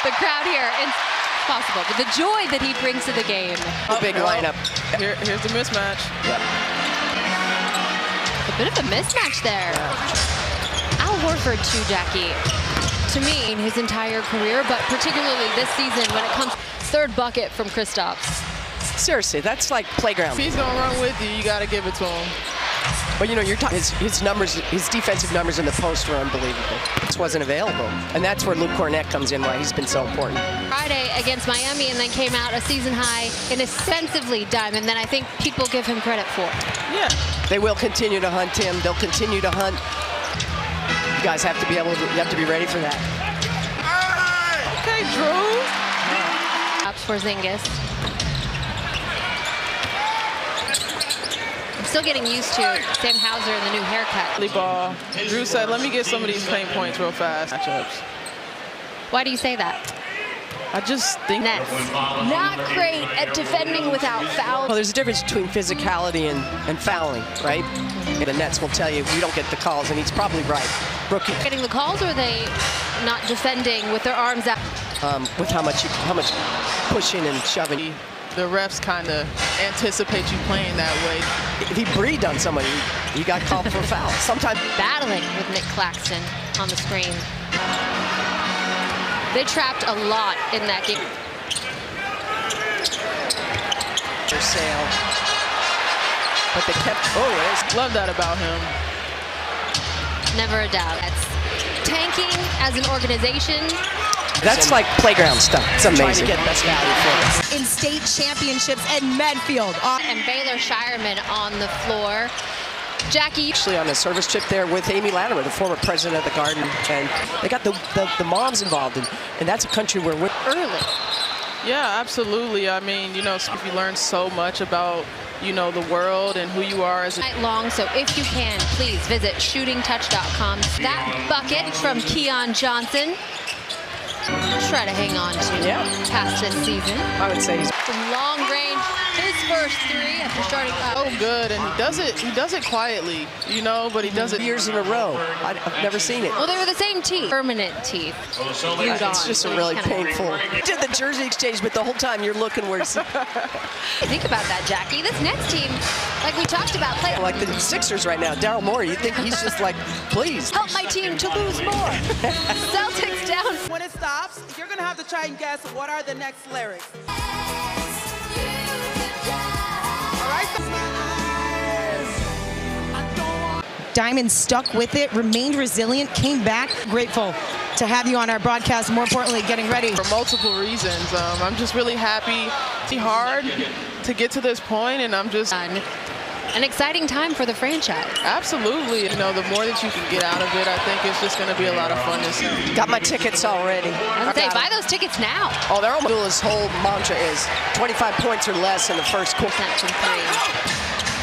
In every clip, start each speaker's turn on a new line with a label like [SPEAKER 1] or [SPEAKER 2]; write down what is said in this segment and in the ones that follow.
[SPEAKER 1] The crowd here, it's possible, but the joy that he brings to the game.
[SPEAKER 2] The big lineup.
[SPEAKER 3] Here's the mismatch.
[SPEAKER 2] Yep.
[SPEAKER 1] A bit of a mismatch there. Al Horford too, Jackie. To me, in his entire career, but particularly this season when it comes third bucket from Kristaps.
[SPEAKER 2] Seriously, that's like playground.
[SPEAKER 3] If he's gonna run with you, you gotta give it to him.
[SPEAKER 2] But you know, you're talking his numbers, his defensive numbers in the post were unbelievable. This wasn't available, and that's where Luke Cornett comes in. Why he's been so important.
[SPEAKER 1] Friday against Miami, and then came out a season high in offensively diamond. Then I think people give him credit for.
[SPEAKER 3] Yeah,
[SPEAKER 2] they will continue to hunt him. They'll continue to hunt. You guys have to be able to. You have to be ready for that.
[SPEAKER 3] Okay, Drew.
[SPEAKER 1] Ups for Zingis. Still getting used to Sam Hauser and the new haircut.
[SPEAKER 3] Ball. Drew said, let me get some of these paint points real fast. Matchups.
[SPEAKER 1] Why do you say that?
[SPEAKER 3] I just think
[SPEAKER 1] Nets not great at defending without fouls.
[SPEAKER 2] Well, there's a difference between physicality and fouling, right? The Nets will tell you we don't get the calls, and he's probably right. Rookie.
[SPEAKER 1] Getting the calls, or are they not defending with their arms out?
[SPEAKER 2] With how much pushing and shoving.
[SPEAKER 3] The refs kind of anticipate you playing that way.
[SPEAKER 2] If he breathed on somebody, he got called for a foul. Sometimes
[SPEAKER 1] battling with Nick Claxton on the screen. They trapped a lot in that game.
[SPEAKER 2] Their sale. But they kept,
[SPEAKER 3] love that about him.
[SPEAKER 1] Never a doubt. That's tanking as an organization.
[SPEAKER 2] That's like playground stuff. It's amazing. Trying to get best value for us.
[SPEAKER 4] In state championships at Medfield.
[SPEAKER 1] And Baylor Shireman on the floor. Jackie.
[SPEAKER 2] Actually on a service trip there with Amy Latimer, the former president of the Garden. And they got the moms involved. And that's a country where we're
[SPEAKER 1] early.
[SPEAKER 3] Yeah, absolutely. I mean, you know, you learn so much about, you know, the world and who you are as a
[SPEAKER 1] night long. So if you can, please visit shootingtouch.com. That bucket from Keon Johnson. Try to hang on to past this season.
[SPEAKER 2] I would say he's
[SPEAKER 1] from long range. His first three after starting up.
[SPEAKER 3] Oh, good, and he does it quietly, you know, but he does it
[SPEAKER 2] years in a row. I've never seen it.
[SPEAKER 1] Well, they were the same teeth. Permanent teeth.
[SPEAKER 2] It's just a really painful. Did the jersey exchange, but the whole time you're looking where it's.
[SPEAKER 1] Think about that, Jackie. This Nets team, like we talked about,
[SPEAKER 2] like the Sixers right now. Daryl Morey, you think he's just like, please
[SPEAKER 1] help my team to lose more. Celtics down.
[SPEAKER 4] When it stops, you're gonna have to try and guess what are the next lyrics. Diamond stuck with it, remained resilient, came back. Grateful to have you on our broadcast. More importantly, getting ready.
[SPEAKER 3] For multiple reasons. I'm just really happy. It's hard to get to this point, and I'm just...
[SPEAKER 1] An exciting time for the franchise.
[SPEAKER 3] Absolutely. You know, the more that you can get out of it, I think it's just going to be a lot of fun this year.
[SPEAKER 2] Got my tickets already.
[SPEAKER 1] I say, buy those tickets now.
[SPEAKER 2] Oh, their his whole mantra is 25 points or less in the first quarter.
[SPEAKER 1] From three.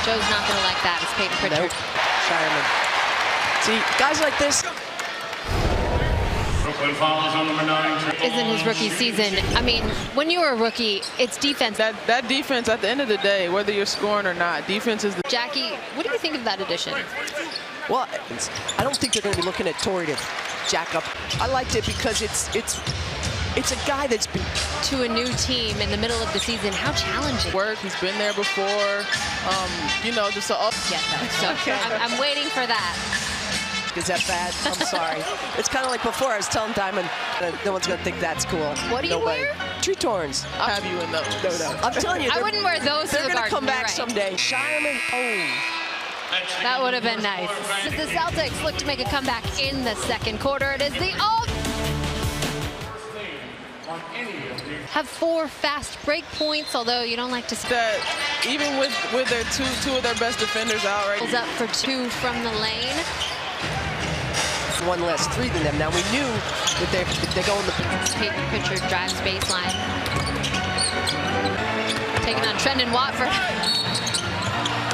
[SPEAKER 1] Joe's not going to like that. It's Peyton Pritchard.
[SPEAKER 2] Nope. Shireman. See, guys like this.
[SPEAKER 1] Isn't his rookie season. I mean, when you're a rookie, it's defense.
[SPEAKER 3] That defense, at the end of the day, whether you're scoring or not, defense is the...
[SPEAKER 1] Jackie, what do you think of that addition?
[SPEAKER 2] Well, I don't think they're going to be looking at Torrey to jack up. I liked it because it's a guy that's been...
[SPEAKER 1] To a new team in the middle of the season, how challenging.
[SPEAKER 3] Work, he's been there before, you know, just a up...
[SPEAKER 1] Yeah, so I'm waiting for that.
[SPEAKER 2] Is that bad? I'm sorry. It's kind of like before I was telling Diamond no one's going to think that's cool.
[SPEAKER 1] What do you wear?
[SPEAKER 2] Tree Torns.
[SPEAKER 3] I'll have you in those.
[SPEAKER 2] No. I'm telling you.
[SPEAKER 1] I wouldn't wear those to the Garden.
[SPEAKER 2] They're going to come back
[SPEAKER 1] right.
[SPEAKER 2] someday. Shireman,
[SPEAKER 1] That would have been nice. The Celtics look to make a comeback in the second quarter. It is the have 4 fast break points, although you don't like to see
[SPEAKER 3] that. Even with their two of their best defenders out right.
[SPEAKER 1] Up for 2 from the lane.
[SPEAKER 2] One less 3 than them. Now we knew that they go in the...
[SPEAKER 1] Peyton Pritchard drives baseline. Taking on Trendon Watford.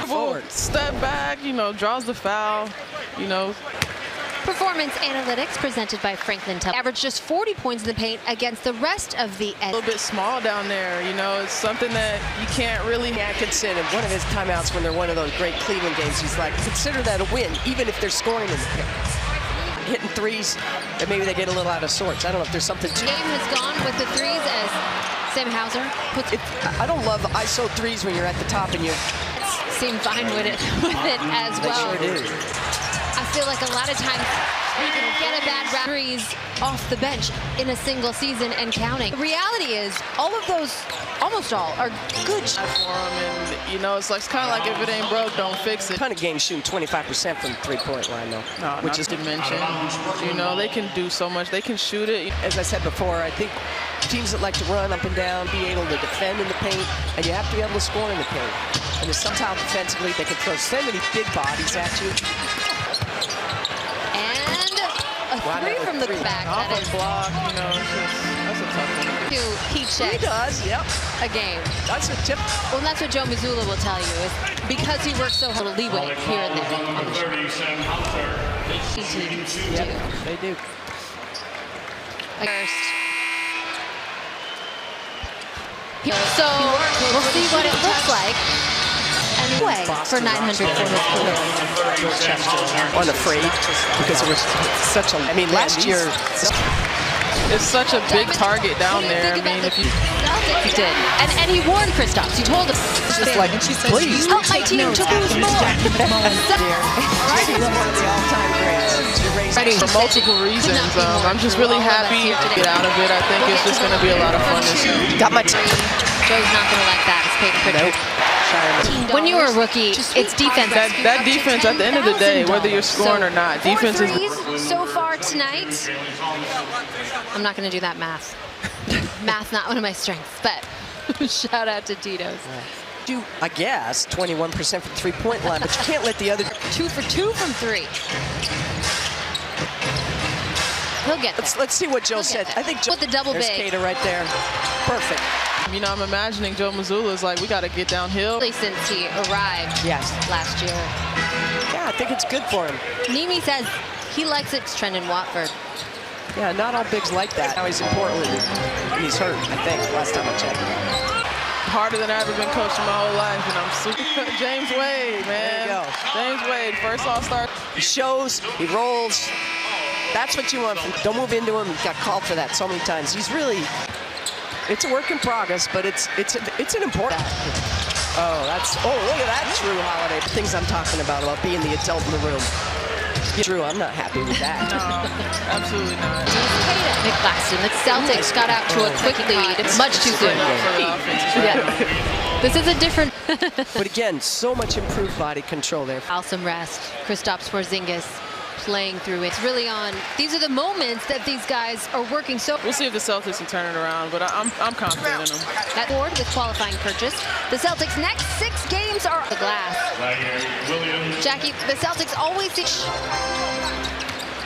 [SPEAKER 3] Forward. Step back, you know, draws the foul, you know.
[SPEAKER 1] Performance analytics presented by Franklin Templeton. Averaged just 40 points in the paint against the rest of the...
[SPEAKER 3] A little bit small down there, you know. It's something that you can't really...
[SPEAKER 2] Atkinson, in one of his timeouts when they're one of those great Cleveland games, he's like, consider that a win, even if they're scoring in the paint. Hitting threes, and maybe they get a little out of sorts. I don't know if there's something to
[SPEAKER 1] Game has gone with the threes as Sam Hauser puts
[SPEAKER 2] it. I don't love ISO threes when you're at the top and you
[SPEAKER 1] seem fine with it as well.
[SPEAKER 2] They sure do.
[SPEAKER 1] I feel like a lot of times we can get a bad round threes off the bench in a single season and counting. The reality is all of those, almost all, are good.
[SPEAKER 3] For them, and you know, it's kind of like if it ain't broke, don't fix it.
[SPEAKER 2] Kind of game shooting 25% from the three-point line, though.
[SPEAKER 3] No, which is to mention, you know, they can do so much. They can shoot it.
[SPEAKER 2] As I said before, I think teams that like to run up and down, be able to defend in the paint, and you have to be able to score in the paint. And there's somehow defensively they can throw so many big bodies at you.
[SPEAKER 1] And a three from the back.
[SPEAKER 3] Off
[SPEAKER 1] That
[SPEAKER 3] a
[SPEAKER 1] is
[SPEAKER 3] block, you know, that's a tough one.
[SPEAKER 1] to heat check
[SPEAKER 2] He does, yep.
[SPEAKER 1] a game.
[SPEAKER 2] That's a tip.
[SPEAKER 1] Well, and that's what Joe Mazzulla will tell you, is because he works so hard, leeway here and there on the shot. Teams do.
[SPEAKER 2] They do.
[SPEAKER 1] First. So we'll see what it looks like. Anyway, for 900 for his career.
[SPEAKER 2] Unafraid, because it was such a. I mean, last year.
[SPEAKER 3] It's such a big target down there. I mean, if you
[SPEAKER 1] He did, and he warned Kristaps. He told him,
[SPEAKER 2] Just like, please.
[SPEAKER 1] help my team to lose more.
[SPEAKER 2] Right, he's one of the all-time greats.
[SPEAKER 3] for multiple reasons, I'm just really happy to get out of it. I think it's just going to be a lot of fun this year.
[SPEAKER 2] Got my.
[SPEAKER 1] Joe's not going to like that. It's Peyton Pritchard. When you were a rookie, it's defense.
[SPEAKER 3] That defense, at the end of the day, whether you're scoring or not, defense is.
[SPEAKER 1] So far tonight, I'm not going to do that math. Math's not one of my strengths, but shout out to Tito's.
[SPEAKER 2] Do, I guess, 21% from the three-point line, but you can't let the other.
[SPEAKER 1] 2 for 2 from 3. He'll get there.
[SPEAKER 2] Let's see what Joe said. I think Joe.
[SPEAKER 1] With the double
[SPEAKER 2] There's
[SPEAKER 1] big.
[SPEAKER 2] Cater right there. Perfect.
[SPEAKER 3] You know, I'm imagining Joe Mazzulla is like, we got to get downhill.
[SPEAKER 1] Since he arrived last year.
[SPEAKER 2] Yeah, I think it's good for him.
[SPEAKER 1] Nimi says he likes it, Trendon Watford.
[SPEAKER 2] Yeah, not all bigs like that. Now he's in Portland. He's hurt, I think, last time I checked.
[SPEAKER 3] Harder than I've ever been coaching my whole life, and I'm super. James Wade, man.
[SPEAKER 2] There you go.
[SPEAKER 3] James Wade, first All-Star.
[SPEAKER 2] He shows, he rolls. That's what you want. Don't move into him. He got called for that so many times. He's really, it's a work in progress, but it's an important. Oh, look at that, Drew Holiday. The things I'm talking about being the adult in the room. Drew, I'm not happy with that.
[SPEAKER 3] No, absolutely not.
[SPEAKER 1] Nick Claxton, the Celtics got out to a quick lead, much too soon. This is a different.
[SPEAKER 2] But again, so much improved body control there.
[SPEAKER 1] Some rest. Kristaps Porzingis playing through. It's really on. These are the moments that these guys are working so.
[SPEAKER 3] We'll see if the Celtics can turn it around, but I'm confident in them.
[SPEAKER 1] That board with qualifying purchase. The Celtics' next 6 games are the glass. Jackie, the Celtics always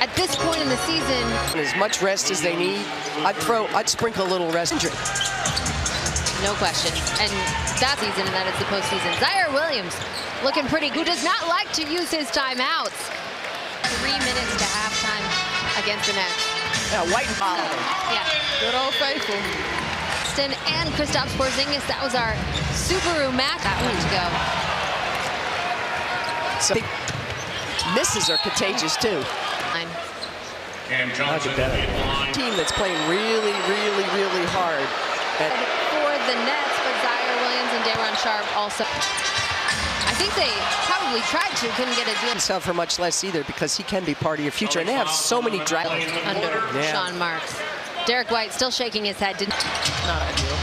[SPEAKER 1] at this point in the season.
[SPEAKER 2] As much rest as they need, I'd sprinkle a little rest.
[SPEAKER 1] No question. And that season, and that is the postseason. Zaire Williams looking pretty. Who does not like to use his timeouts? 3 minutes to halftime against the Nets.
[SPEAKER 2] Yeah, White and Holiday.
[SPEAKER 1] Yeah.
[SPEAKER 3] Good old faithful.
[SPEAKER 1] And Kristaps Porzingis, that was our Subaru match that one to go.
[SPEAKER 2] So misses are contagious too. Team that's playing really, really, really hard.
[SPEAKER 1] For the Nets, but Zaire Williams and Day'Ron Sharpe also. I think they probably tried to, couldn't get a deal.
[SPEAKER 2] Himself for much less either, because he can be part of your future, and they have so many draft
[SPEAKER 1] under Sean Marks. Derek White still shaking his head.
[SPEAKER 3] Not ideal.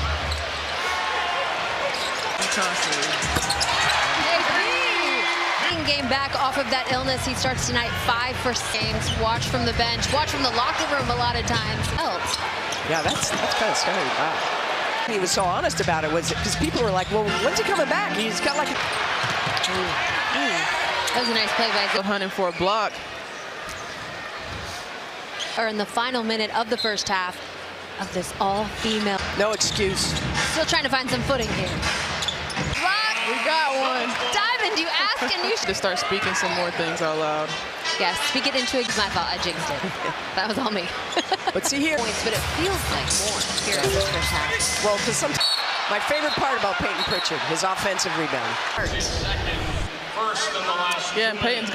[SPEAKER 1] Game back off of that illness. He starts tonight 5 for games. Watch from the bench, watch from the locker room a lot of times.
[SPEAKER 2] Yeah, that's kind of scary. Wow. He was so honest about it, was it? Because people were like, well, when's he coming back? He's got like a...
[SPEAKER 1] That was a nice play by
[SPEAKER 3] hunting for a block.
[SPEAKER 1] Or in the final minute of the first half of this all-female.
[SPEAKER 2] No excuse.
[SPEAKER 1] Still trying to find some footing here. Block.
[SPEAKER 3] We got one.
[SPEAKER 1] Diamond, you ask and you
[SPEAKER 3] to start speaking some more things out loud.
[SPEAKER 1] Yes, speak it into existence. My fault, I jinxed it. That was all me.
[SPEAKER 2] But see here.
[SPEAKER 1] Points, but it feels like more here in this first half.
[SPEAKER 2] Well, because my favorite part about Peyton Pritchard, his offensive rebound.
[SPEAKER 3] Yeah, and Peyton's